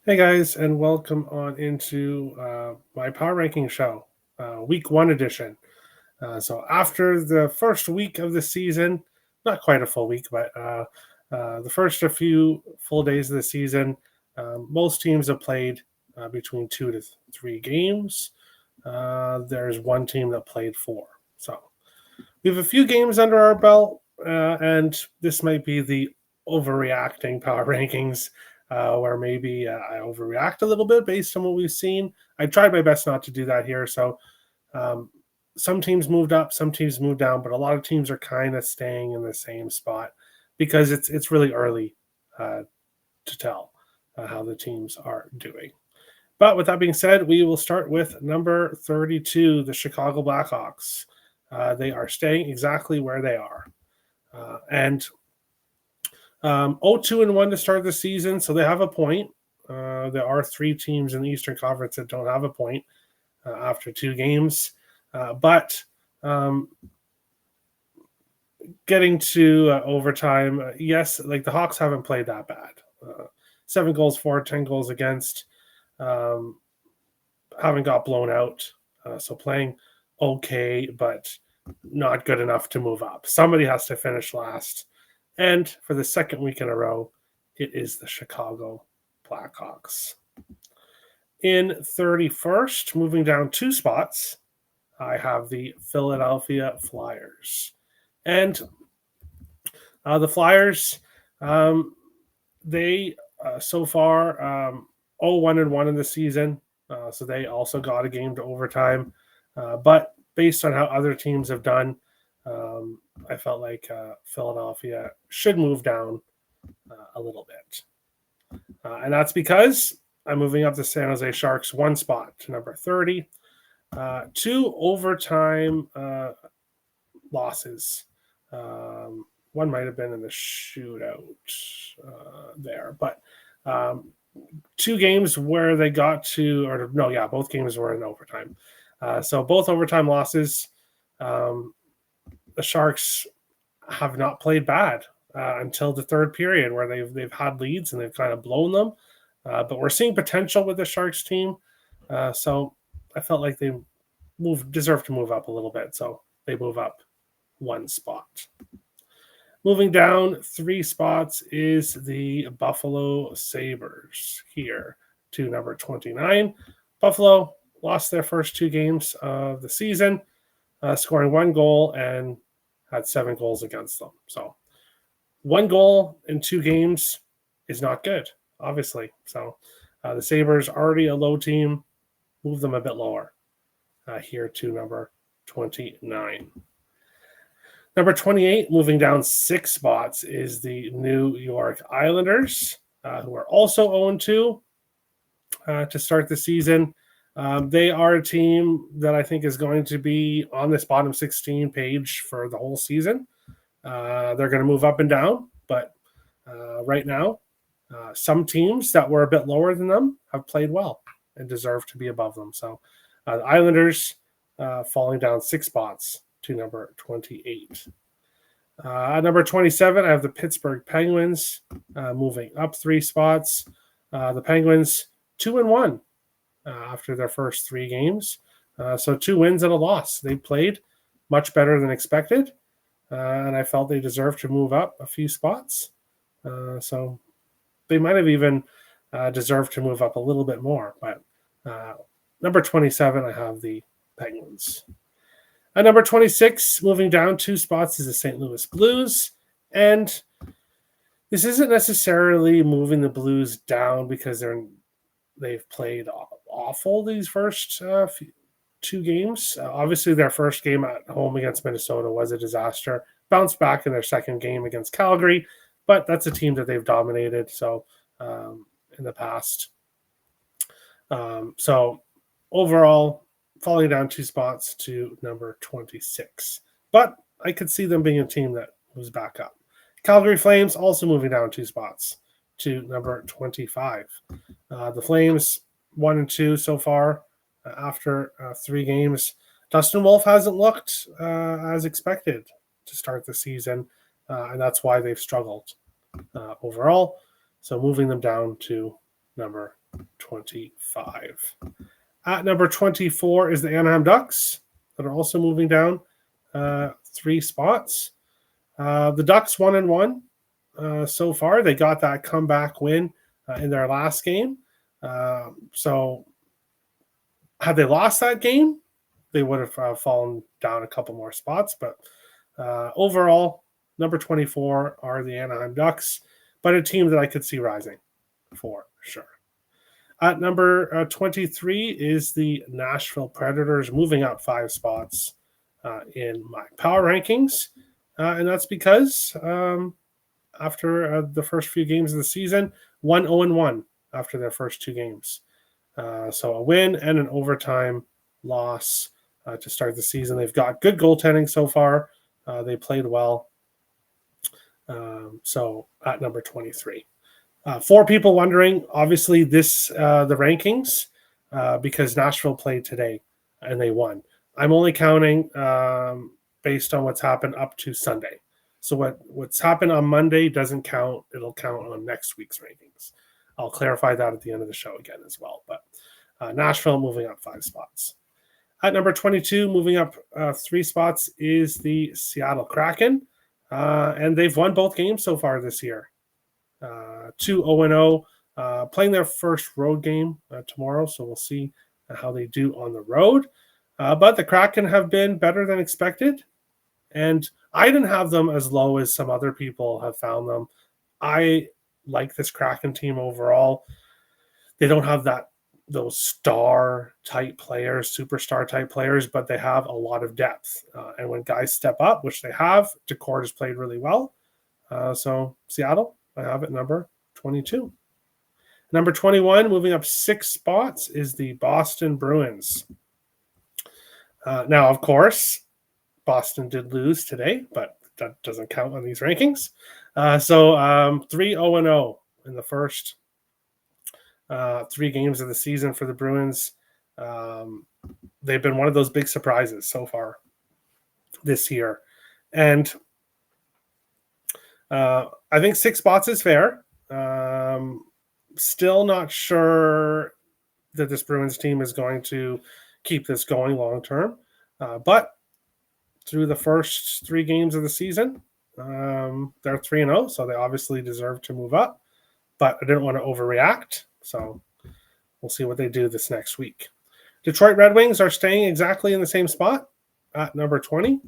Hey guys, and welcome on into my Power Ranking show, Week One edition. So after the first week of the season, not quite a full week, but the first a few full days of the season, most teams have played between 2 to 3 games. There's one team that played four. So we have a few games under our belt, and this might be the overreacting power rankings, where maybe I overreact a little bit based on what we've seen. I tried my best not to do that here. So um, some teams moved up, some teams moved down, but a lot of teams are kind of staying in the same spot because it's really early uh, to tell how the teams are doing. But with that being said, we will start with number 32, the Chicago Blackhawks. They are staying exactly where they are. And 0-2-1 to start the season, so they have a point. There are three teams in the Eastern Conference that don't have a point after 2 games. But getting to overtime, yes, like the Hawks haven't played that bad. 7 goals for, 10 goals against. Um, haven't got blown out. So playing okay, but not good enough to move up. Somebody has to finish last. And for the second week in a row, it is the Chicago Blackhawks. In 31st, moving down 2 spots, I have the Philadelphia Flyers. And the Flyers, um, they so far 0-1-1 in the season. So they also got a game to overtime. But based on how other teams have done, I felt like Philadelphia should move down a little bit. And that's because I'm moving up the San Jose Sharks 1 spot to number 30. 2 overtime losses. One might have been in the shootout there, but 2 games where they got to, or no, yeah, both games were in overtime. So both overtime losses. The Sharks have not played bad until the third period, where they've had leads and they've kind of blown them. But we're seeing potential with the Sharks team, so I felt like they deserve to move up a little bit. So they move up 1 spot. Moving down 3 spots is the Buffalo Sabres here to number 29. Buffalo lost their first 2 games of the season, scoring 1 goal and had 7 goals against them. So 1 goal in 2 games is not good, obviously. So the Sabres, already a low team, move them a bit lower here to number 29. Number 28, moving down 6 spots, is the New York Islanders, who are also 0-2 to start the season. They are a team that I think is going to be on this bottom 16 page for the whole season. They're going to move up and down, but right now, some teams that were a bit lower than them have played well and deserve to be above them. So the Islanders falling down 6 spots to number 28. Number 27, I have the Pittsburgh Penguins moving up 3 spots. The Penguins 2-1 after their first 3 games. So 2 wins and a loss. They played much better than expected, and I felt they deserved to move up a few spots. So they might have even deserved to move up a little bit more. But number 27, I have the Penguins. At number 26, moving down 2 spots, is the St. Louis Blues. And this isn't necessarily moving the Blues down because they've played awful these first 2 games. Obviously, their first game at home against Minnesota was a disaster. Bounced back in their second game against Calgary, but that's a team that they've dominated in the past. So overall, falling down 2 spots to number 26. But I could see them being a team that moves back up. Calgary Flames also moving down 2 spots to number 25. The Flames 1-2 so far after 3 games. Dustin Wolf hasn't looked as expected to start the season, and that's why they've struggled overall. So moving them down to number 25. At number 24 is the Anaheim Ducks that are also moving down 3 spots. The Ducks 1-1 so far. They got that comeback win in their last game. So had they lost that game, they would have fallen down a couple more spots. But overall, number 24 are the Anaheim Ducks, but a team that I could see rising for sure. At number 23 is the Nashville Predators, moving up 5 spots in my power rankings. And that's because after the first few games of the season, 1-0-1 after their first 2 games. So a win and an overtime loss to start the season. They've got good goaltending so far. They played well. So at number 23. For people wondering, obviously the rankings, because Nashville played today and they won. I'm only counting based on what's happened up to Sunday. So what's happened on Monday doesn't count. It'll count on next week's rankings. I'll clarify that at the end of the show again as well. But Nashville moving up 5 spots. At number 22, moving up 3 spots, is the Seattle Kraken. And they've won both games so far this year. 2-0-0, playing their first road game tomorrow, so we'll see how they do on the road. But the Kraken have been better than expected, and I didn't have them as low as some other people have found them. I like this Kraken team overall. They don't have those star type players, superstar type players, but they have a lot of depth. And when guys step up, which they have, Decord has played really well. So Seattle, I have it number 22. Number 21, moving up 6 spots, is the Boston Bruins. Now, of course, Boston did lose today, but that doesn't count on these rankings. So 3-0-0 in the first 3 games of the season for the Bruins. They've been one of those big surprises so far this year. And I think 6 spots is fair. Still not sure that this Bruins team is going to keep this going long term. But through the first 3 games of the season, they're 3-0, so they obviously deserve to move up. But I didn't want to overreact, so we'll see what they do this next week. Detroit Red Wings are staying exactly in the same spot at number 20.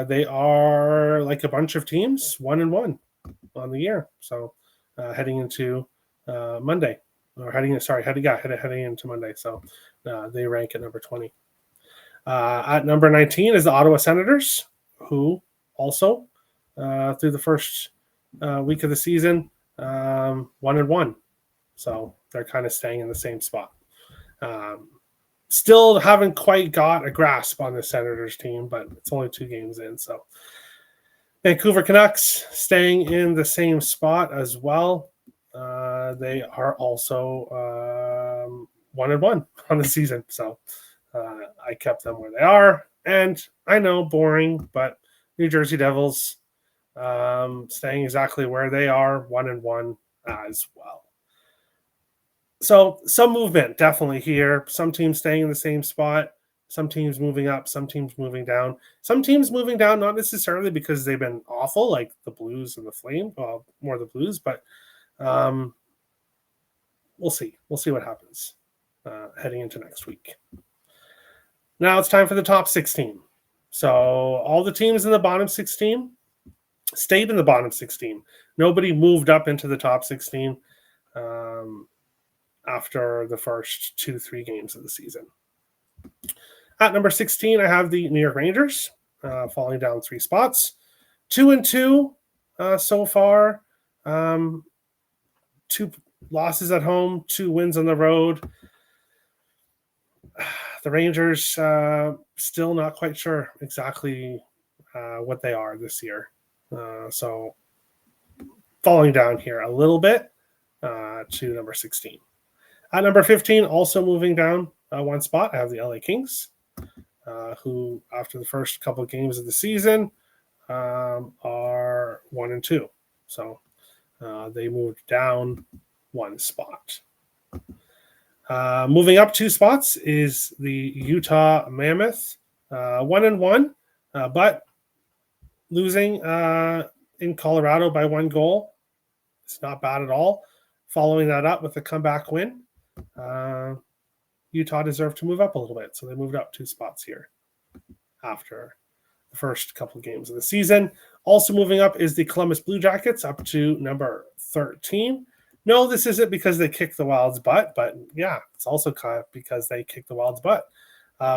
They are like a bunch of teams, 1-1 on the year. So heading into Monday, or heading into Monday. So they rank at number 20. At number 19 is the Ottawa Senators, who also through the first week of the season, 1-1. So they're kind of staying in the same spot. Still haven't quite got a grasp on the Senators team, but it's only 2 games in. So Vancouver Canucks staying in the same spot as well. They are also 1-1 on the season. So I kept them where they are. And I know, boring, but New Jersey Devils staying exactly where they are, 1-1 as well. So some movement definitely here. Some teams staying in the same spot. Some teams moving up. Some teams moving down. Some teams moving down, not necessarily because they've been awful, like the Blues and the Flames. Well, more the Blues, but we'll see. We'll see what happens heading into next week. Now it's time for the top 16. So all the teams in the bottom 16 stayed in the bottom 16. Nobody moved up into the top 16 after the first 2-3 games of the season. At number 16, I have the New York Rangers falling down 3 spots. 2-2 so far. 2 losses at home, 2 wins on the road. The Rangers still not quite sure exactly what they are this year. So falling down here a little bit to number 16. At number 15, also moving down 1 spot, I have the LA Kings, who after the first couple of games of the season are 1-2. So they moved down 1 spot. Moving up 2 spots is the Utah Mammoth, 1-1, but losing in Colorado by 1 goal. It's not bad at all. Following that up with a comeback win, Utah deserved to move up a little bit, so they moved up 2 spots here after the first couple of games of the season. Also moving up is the Columbus Blue Jackets, up to number 13. No, this isn't because they kicked the Wild's butt, but yeah, it's also kind of because they kicked the Wild's butt.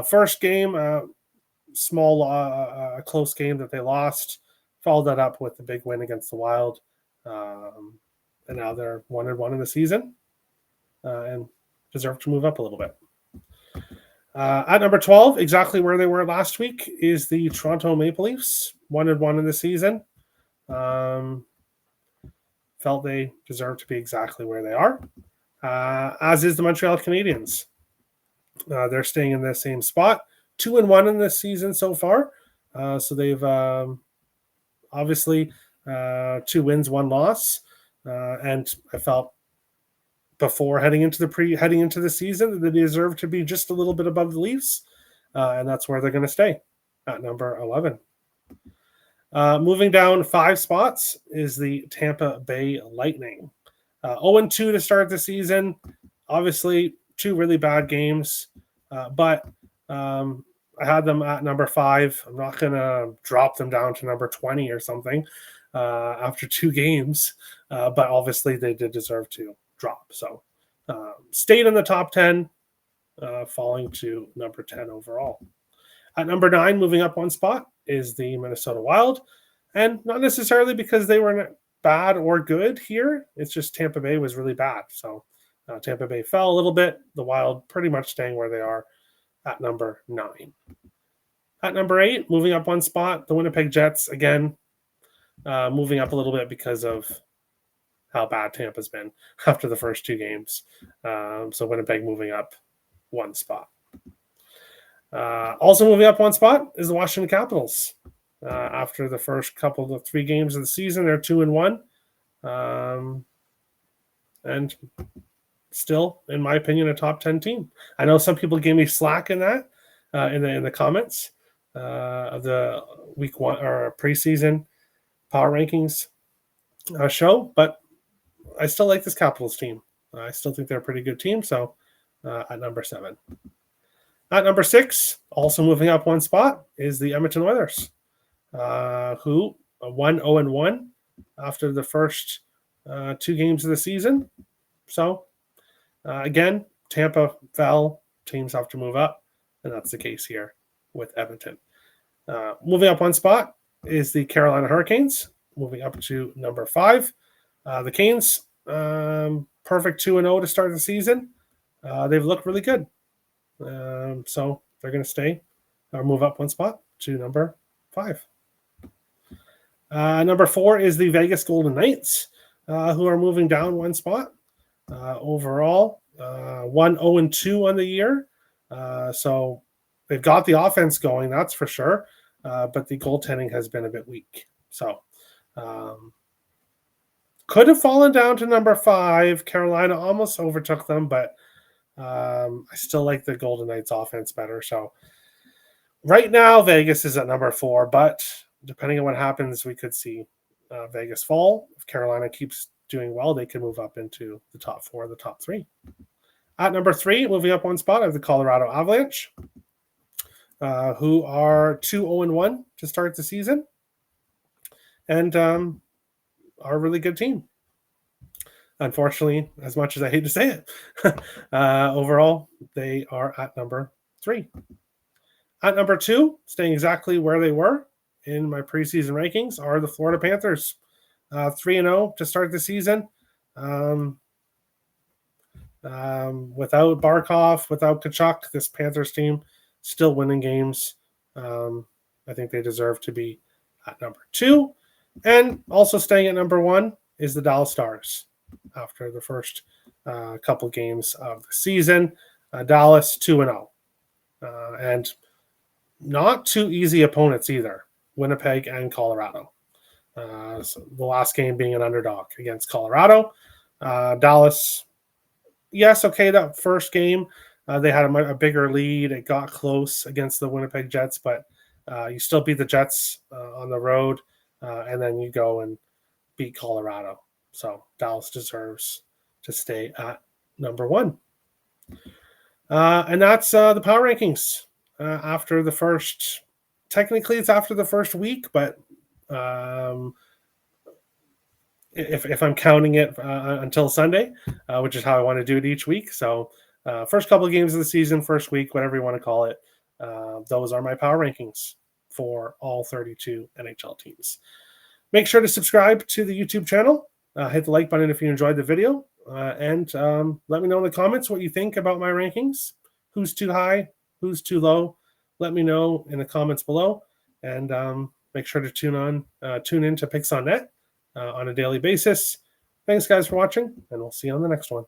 First game, small, close game that they lost. Followed that up with the big win against the Wild. And now they're 1-1 in the season and deserve to move up a little bit. At number 12, exactly where they were last week, is the Toronto Maple Leafs, 1-1 in the season. Felt they deserve to be exactly where they are, as is the Montreal Canadiens. They're staying in the same spot, 2-1 in this season so far. So they've obviously 2 wins, 1 loss, and I felt before heading into the season that they deserve to be just a little bit above the Leafs, and that's where they're going to stay at number 11. Moving down 5 spots is the Tampa Bay Lightning. 0-2 to start the season. Obviously, 2 really bad games, but I had them at number 5. I'm not going to drop them down to number 20 or something after 2 games, but obviously they did deserve to drop. So stayed in the top 10, falling to number 10 overall. At number 9, moving up 1 spot, is the Minnesota Wild. And not necessarily because they were bad or good here. It's just Tampa Bay was really bad. So Tampa Bay fell a little bit. The Wild pretty much staying where they are at number 9. At number 8, moving up 1 spot, the Winnipeg Jets, again, moving up a little bit because of how bad Tampa's been after the first 2 games. So Winnipeg moving up 1 spot. Also moving up 1 spot is the Washington Capitals. After the first couple of 3 games of the season, they're 2-1. And still, in my opinion, a top 10 team. I know some people gave me slack in that in the comments of the week 1 or preseason Power Rankings show, but I still like this Capitals team. I still think they're a pretty good team, so at number 7. At number 6, also moving up 1 spot, is the Edmonton Oilers, who won 0-1 after the first 2 games of the season. So, again, Tampa fell. Teams have to move up, and that's the case here with Edmonton. Moving up 1 spot is the Carolina Hurricanes, moving up to number 5. The Canes, perfect 2-0 to start the season. They've looked really good. So they're going to stay or move up 1 spot to number 5. Number 4 is the Vegas Golden Knights, who are moving down 1 spot. Overall, 1-0-2 on the year. So they've got the offense going, that's for sure. But the goaltending has been a bit weak. So could have fallen down to number 5. Carolina almost overtook them, but I still like the Golden Knights offense better. So right now, Vegas is at number 4, but depending on what happens, we could see Vegas fall. If Carolina keeps doing well, they can move up into the top 4, the top 3. At number 3, moving up 1 spot, I have the Colorado Avalanche, who are 2-0-1 to start the season, and are a really good team. Unfortunately, as much as I hate to say it, overall, they are at number 3. At number 2, staying exactly where they were in my preseason rankings, are the Florida Panthers. 3-0 to start the season. Without Barkov, without Tkachuk, this Panthers team still winning games. I think they deserve to be at number 2. And also staying at number 1 is the Dallas Stars. After the first couple games of the season, Dallas 2-0. And not 2 easy opponents either, Winnipeg and Colorado. So the last game being an underdog against Colorado. Dallas yes, okay, that first game, they had a bigger lead. It got close against the Winnipeg Jets, but you still beat the Jets on the road, and then you go and beat Colorado. So Dallas deserves to stay at number one. And that's the power rankings after the first. Technically, it's after the first week, but if I'm counting it until Sunday, which is how I want to do it each week. So first couple of games of the season, first week, whatever you want to call it, those are my power rankings for all 32 NHL teams. Make sure to subscribe to the YouTube channel. Hit the like button if you enjoyed the video. And let me know in the comments what you think about my rankings. Who's too high? Who's too low? Let me know in the comments below. And make sure to tune in to Picks on Net on a daily basis. Thanks, guys, for watching, and we'll see you on the next one.